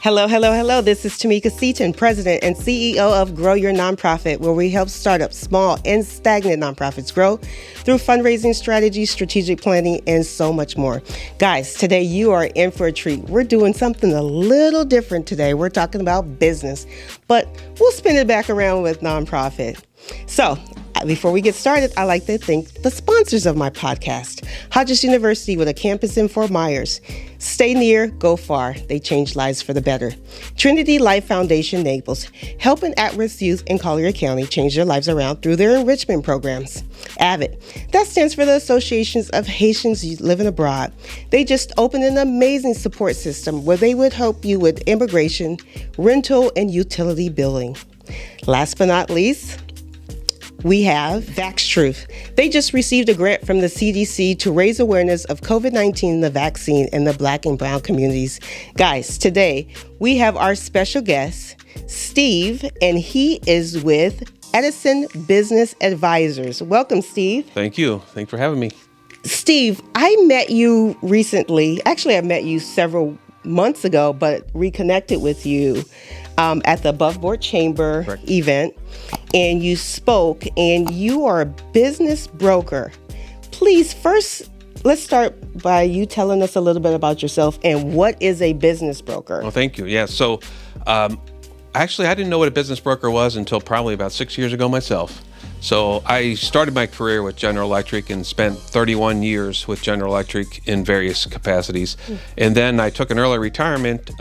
Hello, hello, hello. This is Tamika, Seaton, President and CEO of Grow Your Nonprofit, where we help startups, small and stagnant nonprofits grow through fundraising strategies, strategic planning, and so much more. Guys, today you are in for a treat. We're doing something a little different today. We're talking about business, but we'll spin it back around with nonprofit. So, before we get started, I'd like to thank the sponsors of my podcast. Hodges University with a campus in Fort Myers. Stay near, go far. They change lives for the better. Trinity Life Foundation Naples, helping at-risk youth in Collier County change their lives around through their enrichment programs. AVID, that stands for the Associations of Haitians Living Abroad. They just opened an amazing support system where they would help you with immigration, rental, and utility billing. Last but not least, we have Vax Truth. They just received a grant from the CDC to raise awareness of COVID-19, the vaccine, in the Black and Brown communities. Guys, today we have our special guest, Steve, and he is with Edison Business Advisors. Welcome, Steve. Thank you. Thanks for having me. Steve, I met you recently. Actually, I met you several months ago, but reconnected with you at the Above Board Chamber Correct. event, and you spoke, and you are a business broker. Please, first, let's start by you telling us a little bit about yourself and what is a business broker? Well, thank you. Yeah. So, actually, I didn't know what a business broker was until probably about 6 years ago myself. So I started my career with General Electric and spent 31 years with General Electric in various capacities. And then I took an early retirement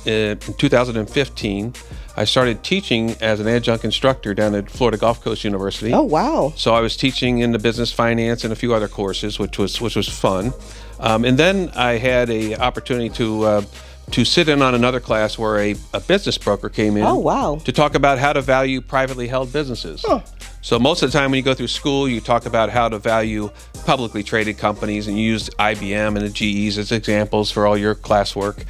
in 2015. I started teaching as an adjunct instructor down at Florida Gulf Coast University. Oh, wow. So I was teaching in the business finance and a few other courses, which was fun. And then I had a opportunity to sit in on another class where a business broker came in. Oh, wow. To talk about how to value privately held businesses. Huh. So most of the time when you go through school, you talk about how to value publicly traded companies, and you use IBM and the GEs as examples for all your classwork.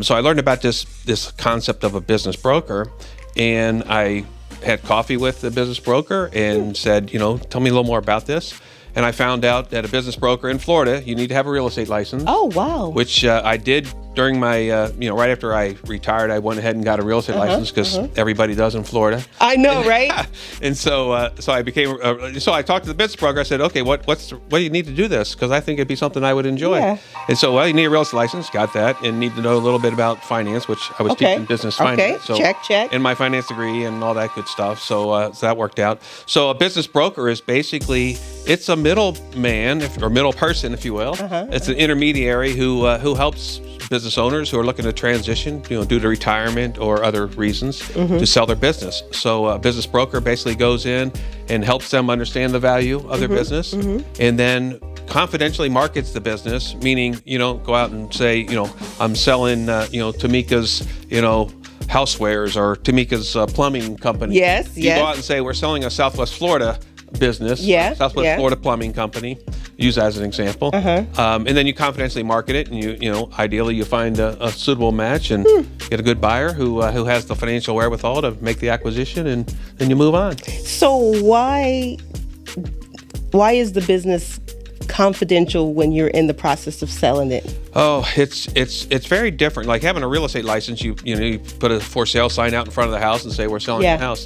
So I learned about this concept of a business broker, and I had coffee with the business broker and said, tell me a little more about this. And I found out that a business broker in Florida, you need to have a real estate license. Oh, wow. Which I did during my, right after I retired, I went ahead and got a real estate license because everybody does in Florida. I know, right? And so I became, so I talked to the business broker. I said, okay, what do you need to do this? Because I think it'd be something I would enjoy. Yeah. And so, you need a real estate license, got that, and need to know a little bit about finance, which I was teaching business finance. Okay, check. And my finance degree and all that good stuff. So that worked out. So a business broker is basically, it's a middleman or middle person, if you will. It's an intermediary who helps business owners who are looking to transition, due to retirement or other reasons, to sell their business. So a business broker basically goes in and helps them understand the value of their business, and then confidentially markets the business, meaning, go out and say, I'm selling, Tamika's, housewares or Tamika's plumbing company. Yes, you go out and say, we're selling a Southwest Florida business, Southwest Florida Plumbing Company, use that as an example. And then you confidentially market it, and you ideally you find a suitable match and get a good buyer who has the financial wherewithal to make the acquisition, and then you move on. So why is the business confidential when you're in the process of selling it? Oh, it's very different. Like having a real estate license, you put a for sale sign out in front of the house and say we're selling the house.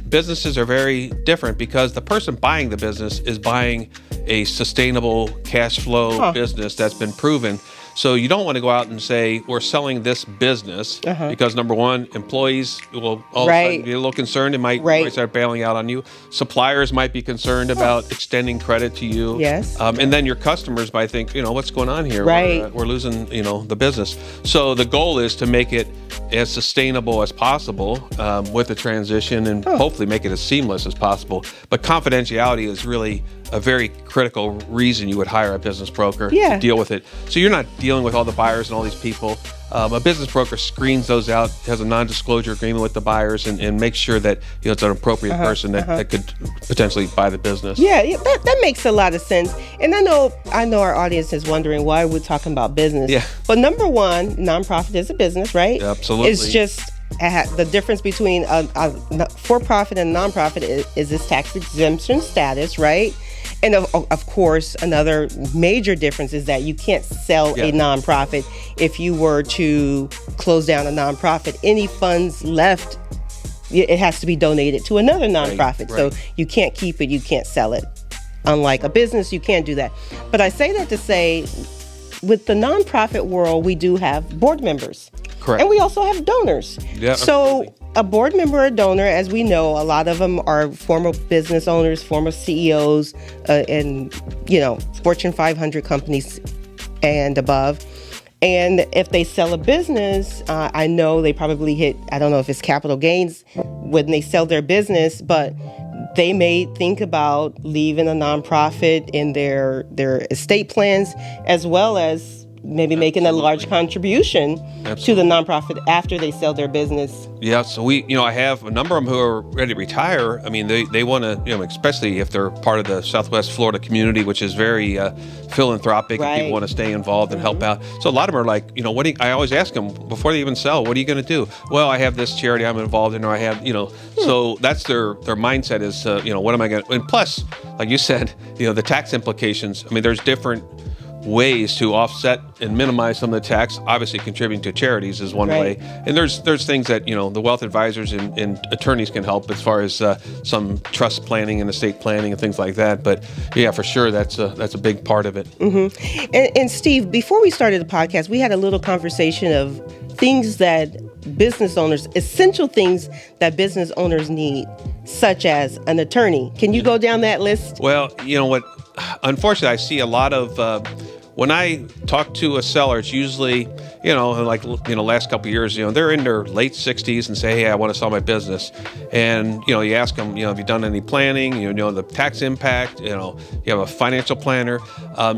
Businesses are very different because the person buying the business is buying a sustainable cash flow business that's been proven. So you don't want to go out and say we're selling this business because number one, employees will all of a sudden be a little concerned and might start bailing out on you. Suppliers might be concerned about extending credit to you. Yes. And then your customers might think, what's going on here? Right. We're losing, the business. So the goal is to make it as sustainable as possible with the transition and hopefully make it as seamless as possible. But confidentiality is really a very critical reason you would hire a business broker to deal with it. So you're not dealing with all the buyers and all these people. A business broker screens those out, has a non-disclosure agreement with the buyers, and makes sure that it's an appropriate person that could potentially buy the business. Yeah, that makes a lot of sense. And I know our audience is wondering why we're talking about business. Yeah. But number one, nonprofit is a business, right? Yeah, absolutely. It's just the difference between a for-profit and nonprofit is its tax exemption status, right? And of course, another major difference is that you can't sell a nonprofit. If you were to close down a nonprofit, any funds left, it has to be donated to another nonprofit. Right. So you can't keep it, you can't sell it. Unlike a business, you can't do that. But I say that to say, with the nonprofit world, we do have board members. Correct. And we also have donors. Yeah, so absolutely. A board member or donor, as we know, a lot of them are former business owners, former CEOs, and, Fortune 500 companies and above. And if they sell a business, I know they probably hit, I don't know if it's capital gains when they sell their business, but they may think about leaving a nonprofit in their estate plans, as well as maybe making a large contribution to the nonprofit after they sell their business. Yeah, so I have a number of them who are ready to retire. I mean, they want to, especially if they're part of the Southwest Florida community, which is very philanthropic, and people want to stay involved and help out. So a lot of them are like, I always ask them before they even sell, what are you going to do? Well, I have this charity I'm involved in, or I have, so that's their mindset is, what am I going to, and plus, like you said, the tax implications. I mean, there's different ways to offset and minimize some of the tax. Obviously, contributing to charities is one way, and there's things that the wealth advisors and attorneys can help as far as some trust planning and estate planning and things like that. But yeah, for sure, that's a big part of it. Mm-hmm. And Steve, before we started the podcast, we had a little conversation of things that business owners, essential things that business owners need, such as an attorney. Can you go down that list? Well, you know what? Unfortunately, I see a lot of when I talk to a seller, it's usually, last couple of years, they're in their late 60s and say, hey, I want to sell my business. And, you ask them, have you done any planning? The tax impact, you have a financial planner.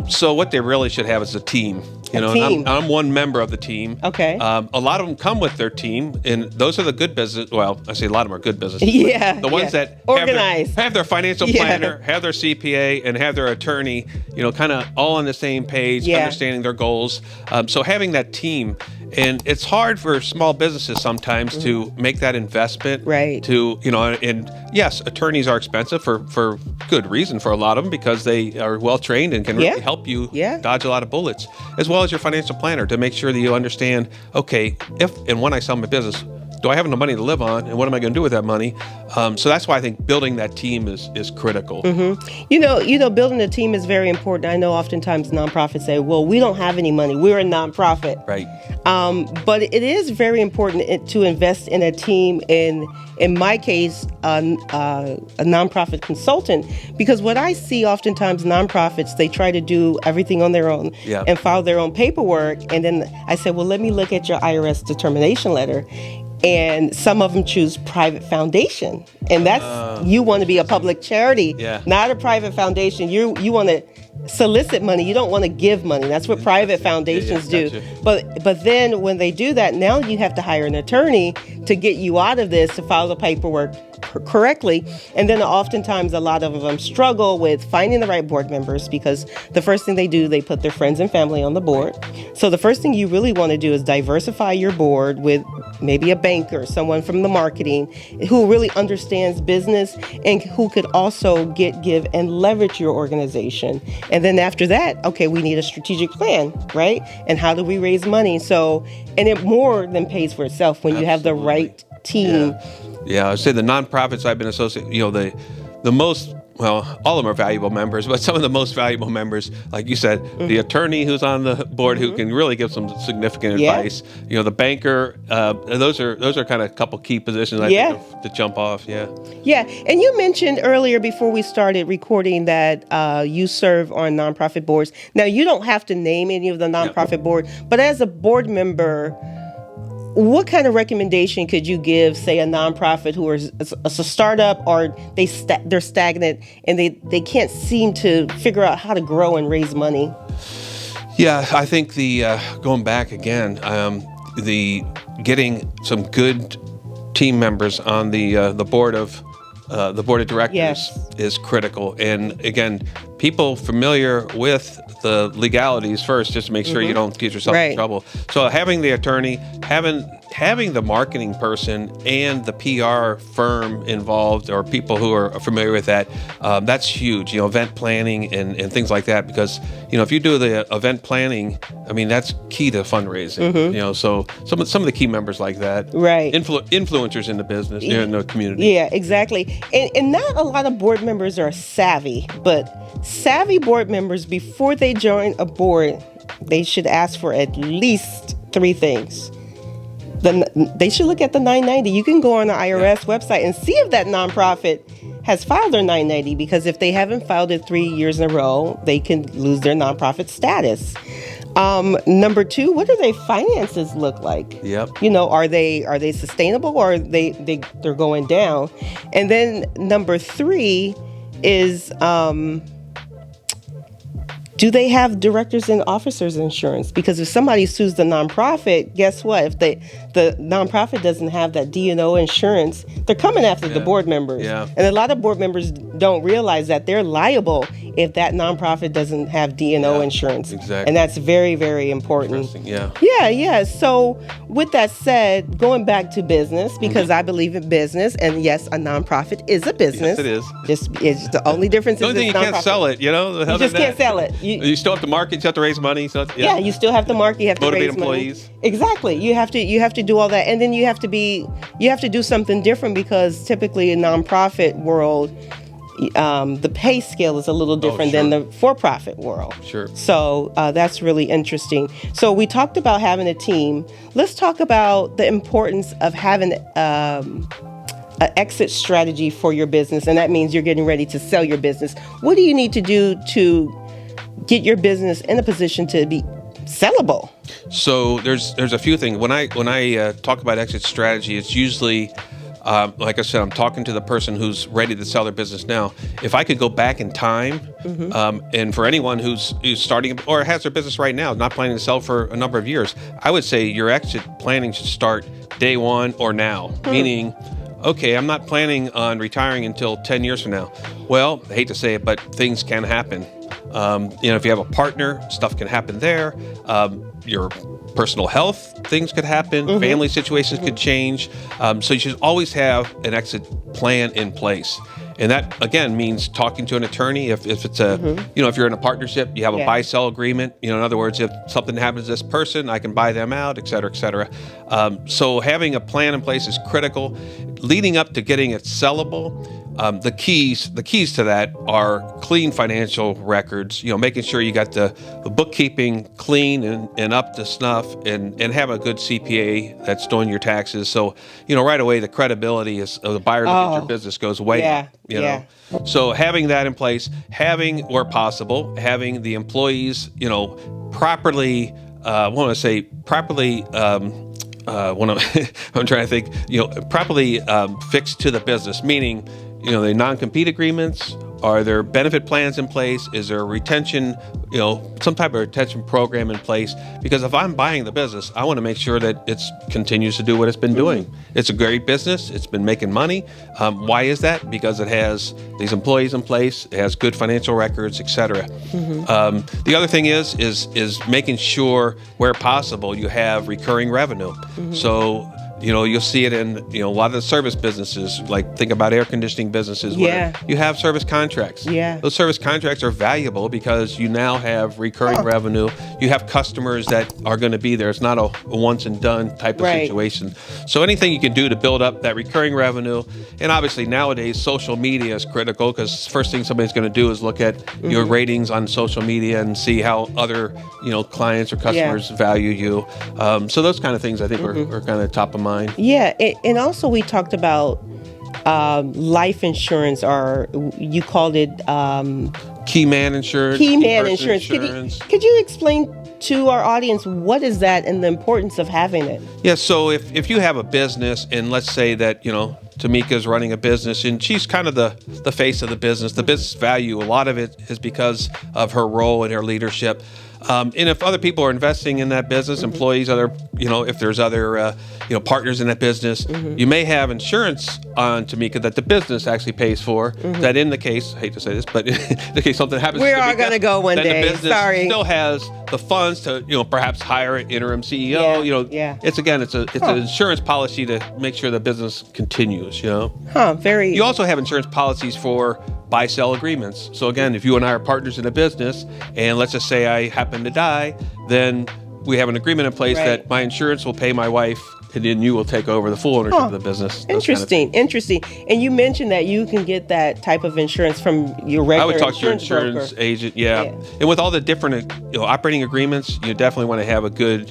So what they really should have is a team. I'm one member of the team. Okay. A lot of them come with their team, and those are the good business. Well, I say a lot of them are good business. Yeah. The ones that organize, have their financial planner, have their CPA, and have their attorney, kind of all on the same page, understanding their goals. So having that team, and it's hard for small businesses sometimes to make that investment. Right. To, and yes, attorneys are expensive for good reason for a lot of them, because they are well trained and can really help you dodge a lot of bullets, as well as your financial planner, to make sure that you understand, okay, if and when I sell my business, do I have enough money to live on, and what am I going to do with that money? So that's why I think building that team is critical. Mm-hmm. Building a team is very important. I know oftentimes nonprofits say, well, we don't have any money. We're a nonprofit. Right. But it is very important to invest in a team, in my case, a nonprofit consultant, because what I see oftentimes nonprofits, they try to do everything on their own and file their own paperwork. And then I say, well, let me look at your IRS determination letter. And some of them choose private foundation. And that's, you want to be a public charity, not a private foundation. You want to solicit money. You don't want to give money. That's what private foundations do. Gotcha. But then when they do that, now you have to hire an attorney to get you out of this, to file the paperwork correctly. And then oftentimes a lot of them struggle with finding the right board members, because the first thing they do, they put their friends and family on the board. So the first thing you really want to do is diversify your board with maybe a banker, someone from the marketing who really understands business and who could also give and leverage your organization. And then after that, okay, we need a strategic plan, right? And how do we raise money? So, and it more than pays for itself when you have the right team. Yeah, I'd say the nonprofits I've been associated, the most, well, all of them are valuable members, but some of the most valuable members, like you said, the attorney who's on the board who can really give some significant advice, the banker, those are kind of a couple key positions I think to jump off. Yeah. And you mentioned earlier before we started recording that you serve on nonprofit boards. Now, you don't have to name any of the nonprofit board, but as a board member, what kind of recommendation could you give, say, a nonprofit who is a startup, or they're stagnant and they can't seem to figure out how to grow and raise money? Yeah, I think the going back again, the getting some good team members on the board of directors is critical. And again, people familiar with the legalities first, just to make sure you don't get yourself in trouble. So having the attorney, having having the marketing person and the PR firm involved, or people who are familiar with that, that's huge. Event planning and things like that, because if you do the event planning, I mean, that's key to fundraising. So some of the key members like that, right? Influencers in the business, in the community. Yeah, exactly. And not a lot of board members are savvy, but savvy board members, before they join a board, they should ask for at least 3 things. They should look at the 990. You can go on the IRS website and see if that nonprofit has filed their 990, because if they haven't filed it 3 years in a row, they can lose their nonprofit status. Number 2, what do their finances look like? Yep. Are they sustainable, or they're going down? And then number 3 is, do they have directors and officers insurance? Because if somebody sues the nonprofit, guess what? If the nonprofit doesn't have that D&O insurance, they're coming after the board members. Yeah. And a lot of board members don't realize that they're liable if that nonprofit doesn't have D&O insurance. Exactly. And that's very, very important. Yeah. Yeah. So with that said, going back to business, because I believe in business, and yes, a nonprofit is a business. Yes, it is. It's the only difference the only is thing you can't sell it, You just can't sell it. You still have to market. You have to raise money. So you still have to market. You have to motivate raise employees. Money. Exactly. You have to do all that, and then you have to do something different, because typically in nonprofit world, the pay scale is a little different than the for-profit world. Sure. So that's really interesting. So we talked about having a team. Let's talk about the importance of having an exit strategy for your business, and that means you're getting ready to sell your business. What do you need to do to get your business in a position to be sellable? So there's a few things. When I talk about exit strategy, it's usually like I said, I'm talking to the person who's ready to sell their business now. If I could go back in time, and for anyone who's starting or has their business right now, not planning to sell for a number of years, I would say your exit planning should start day one or now. Meaning, okay, I'm not planning on retiring until 10 years from now. Well, I hate to say it, but things can happen. If you have a partner, stuff can happen there. Your personal health, things could happen. Family situations could change. So you should always have an exit plan in place. And that, again, means talking to an attorney. If it's if you're in a partnership, you have a buy-sell agreement. In other words, if something happens to this person, I can buy them out, et cetera, et cetera. So having a plan in place is critical. Leading up to getting it sellable, the keys to that are clean financial records, making sure you got the bookkeeping clean and up to snuff, and have a good CPA that's doing your taxes. So, right away, the credibility of the buyer to get your business goes way up. So having that in place, where possible, having the employees, properly, I'm trying to think, properly fixed to the business, meaning, the non-compete agreements, are there benefit plans in place? Is there a retention, some type of retention program in place? Because if I'm buying the business, I want to make sure that it continues to do what it's been doing. It's a great business. It's been making money. Why is that? Because it has these employees in place. It has good financial records, et cetera. The other thing is making sure, where possible, you have recurring revenue. So, you'll see it in, a lot of the service businesses, like think about air conditioning businesses where you have service contracts. Those service contracts are valuable because you now have recurring revenue. You have customers that are going to be there. It's not a once and done type of situation. So anything you can do to build up that recurring revenue, and obviously nowadays social media is critical, because first thing somebody's going to do is look at your ratings on social media and see how other, clients or customers value you. So those kind of things I think are kind of top of mind. Yeah, and also we talked about life insurance, or you called it key man insurance. Could you explain to our audience what is that and the importance of having it? Yeah, so if you have a business, and let's say that Tamika is running a business and she's kind of the face of the business value, a lot of it is because of her role and her leadership. And if other people are investing in that business, employees, if there's other, partners in that business, you may have insurance on Tamika that the business actually pays for. That in the case, I hate to say this, but in the case something happens, we're all going to go one day. The business Sorry. still has the funds to, perhaps hire an interim CEO. It's an insurance policy to make sure the business continues. Very. You also have insurance policies for buy-sell agreements. So again, if you and I are partners in a business, and let's just say I happen to die, then we have an agreement in place that my insurance will pay my wife, and then you will take over the full ownership of the business. Interesting. And you mentioned that you can get that type of insurance from your regular I would talk to your insurance insurance agent, And with all the different operating agreements, you definitely want to have a good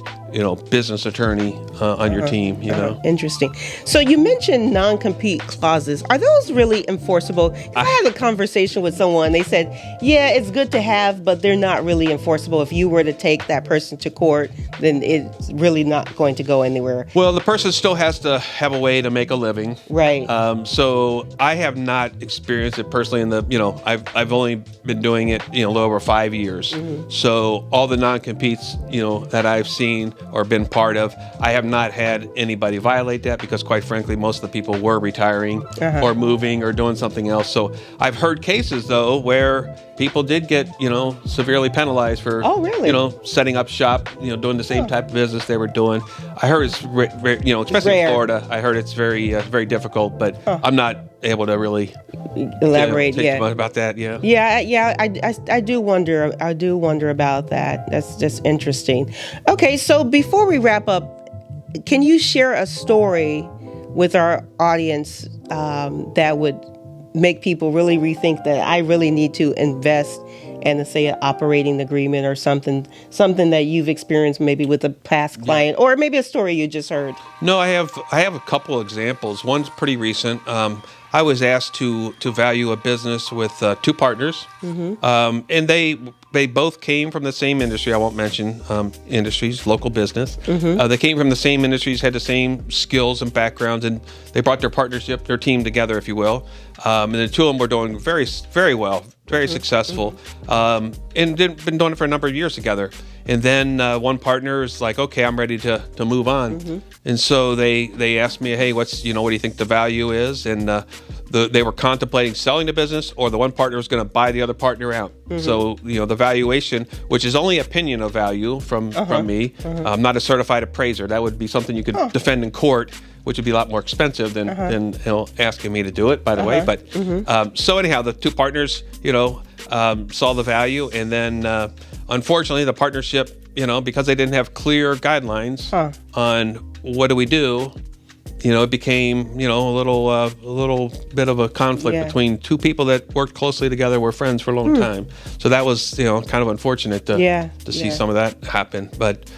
business attorney on your team. Interesting. So you mentioned non-compete clauses. Are those really enforceable? I had a conversation with someone. They said, yeah, it's good to have, but they're not really enforceable. If you were to take that person to court, then it's really not going to go anywhere. Well, the person still has to have a way to make a living. Right. So I have not experienced it personally I've only been doing it, a little over 5 years. So all the non-competes, that I've seen or been part of, I have not had anybody violate that because quite frankly, most of the people were retiring or moving or doing something else. So I've heard cases though where people did get, severely penalized for, setting up shop, doing the same type of business they were doing. I heard it's, especially in Florida, I heard it's very, very difficult, but I'm not able to really elaborate about that. I do wonder about that. That's just interesting. Okay, so before we wrap up, can you share a story with our audience that would make people really rethink that I really need to invest and say an operating agreement or something that you've experienced maybe with a past client or maybe a story you just heard? No, I have a couple examples. One's pretty recent. I was asked to value a business with two partners, and they both came from the same industry. I won't mention industries, local business. They came from the same industries, had the same skills and backgrounds, and they brought their team together, if you will. And the two of them were doing very, very well, very successful, and been doing it for a number of years together. And then one partner is like, okay, I'm ready to move on. And so they asked me, hey, what do you think the value is? And they were contemplating selling the business, or the one partner was going to buy the other partner out. So, the valuation, which is only opinion of value from me, I'm not a certified appraiser. That would be something you could defend in court, which would be a lot more expensive than asking me to do it, by the way. But so anyhow, the two partners, saw the value, and then unfortunately, the partnership, because they didn't have clear guidelines on what do we do, it became, a little bit of a conflict between two people that worked closely together, were friends for a long time. So that was, kind of unfortunate to see some of that happen. But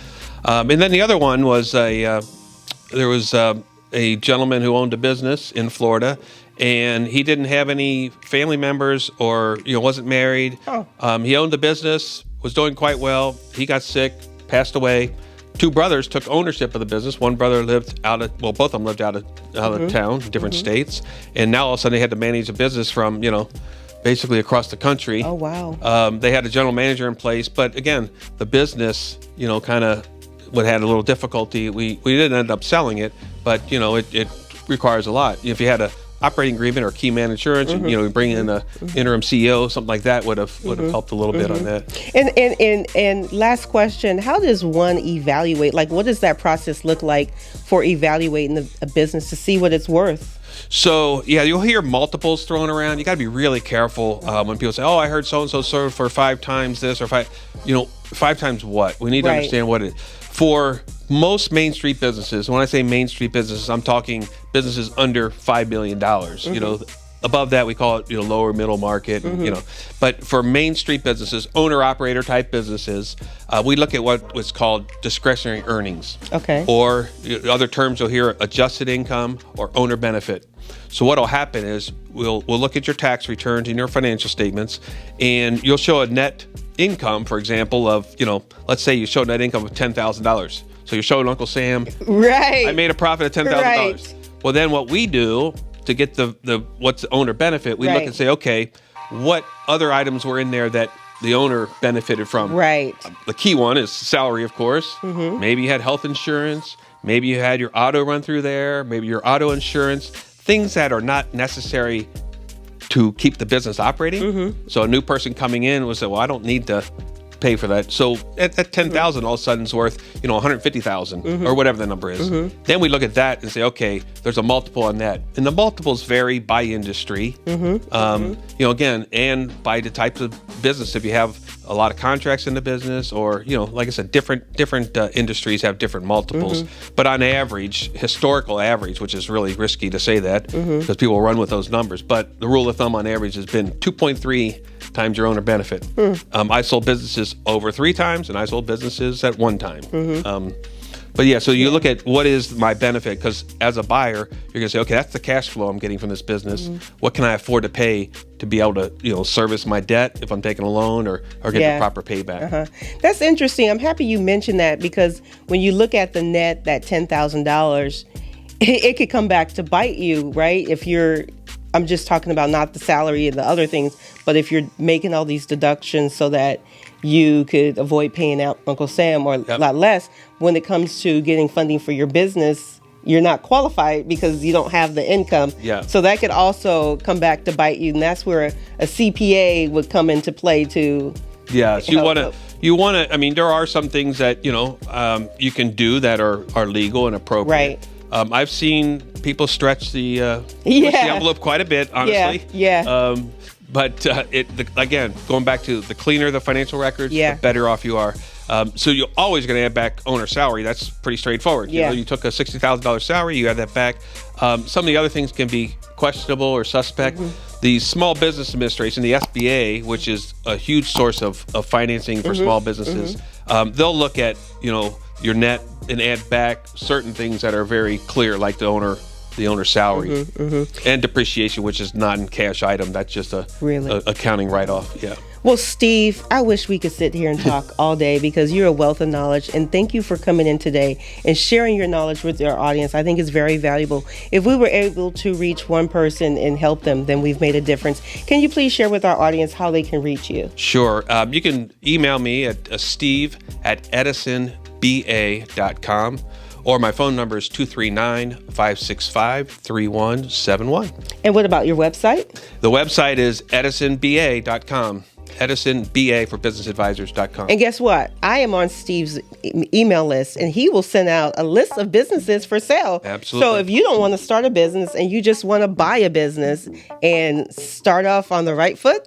and then the other one was there was a gentleman who owned a business in Florida, and he didn't have any family members or, wasn't married. He owned the business, was doing quite well. He got sick, passed away. Two brothers took ownership of the business. One brother lived both of them lived out of town, different states. And now all of a sudden they had to manage a business from, basically across the country. Oh, wow. They had a general manager in place. But again, the business, kind of had a little difficulty. We didn't end up selling it, but, it requires a lot. If you had a operating agreement or key man insurance, and you bring in an interim CEO, something like that would have helped a little bit on that. And last question: how does one evaluate? Like, what does that process look like for evaluating a business to see what it's worth? So you'll hear multiples thrown around. You got to be really careful when people say, "Oh, I heard so and so sold for 5 times this or 5 times what?" We need to understand what it is. For most Main Street businesses, when I say Main Street businesses, I'm talking businesses under $5 million. Above that, we call it lower middle market. But for Main Street businesses, owner-operator type businesses, we look at what's called discretionary earnings. Okay. Or other terms you'll hear, adjusted income or owner benefit. So what'll happen is we'll look at your tax returns and your financial statements, and you'll show a net income, for example, of let's say you show net income of $10,000. So you're showing Uncle Sam, right? I made a profit of $10,000. Right. Well, then what we do to get the what's the owner benefit, we look and say, okay, what other items were in there that the owner benefited from. Right. The key one is salary, of course. Maybe you had health insurance. Maybe you had your auto run through there. Maybe your auto insurance. Things that are not necessary to keep the business operating. So a new person coming in will say, well, I don't need to pay for that. So at $10,000, all of a sudden it's worth, $150,000 or whatever the number is. Then we look at that and say, okay, there's a multiple on that. And the multiples vary by industry, again, and by the types of business. If you have a lot of contracts in the business or, like I said, different industries have different multiples. But on average, historical average, which is really risky to say that because people run with those numbers. But the rule of thumb on average has been 2.3 times your owner benefit. I sold businesses over 3 times, and I sold businesses at 1 time. But yeah, so you look at what is my benefit, because as a buyer, you're going to say, okay, that's the cash flow I'm getting from this business. What can I afford to pay to be able to, service my debt if I'm taking a loan or get the proper payback? That's interesting. I'm happy you mentioned that, because when you look at the net, that $10,000, it could come back to bite you, right? I'm just talking about not the salary and the other things, but if you're making all these deductions so that you could avoid paying out Uncle Sam or a lot less, when it comes to getting funding for your business, you're not qualified because you don't have the income. So that could also come back to bite you. And that's where a CPA would come into play too. Yeah, so you want to, there are some things that, you can do that are legal and appropriate. Right. I've seen people stretch the envelope quite a bit, honestly. But again, going back to the cleaner the financial records, the better off you are. So you're always going to add back owner salary. That's pretty straightforward. You took a $60,000 salary, you add that back. Some of the other things can be questionable or suspect. The Small Business Administration, the SBA, which is a huge source of financing for small businesses, they'll look at your net and add back certain things that are very clear, like the owner salary and depreciation, which is not a cash item. That's just a accounting write-off. Well, Steve, I wish we could sit here and talk all day, because you're a wealth of knowledge, and thank you for coming in today and sharing your knowledge with our audience. I think it's very valuable. If we were able to reach one person and help them, then we've made a difference. Can you please share with our audience how they can reach you? Sure. You can email me at steve@edisonba.com. Or my phone number is 239-565-3171. And what about your website? The website is edisonba.com. EdisonBA for businessadvisors.com. And guess what? I am on Steve's email list, and he will send out a list of businesses for sale. Absolutely. So if you don't want to start a business and you just want to buy a business and start off on the right foot,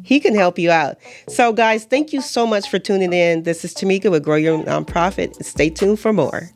he can help you out. So guys, thank you so much for tuning in. This is Tamika with Grow Your Nonprofit. Stay tuned for more.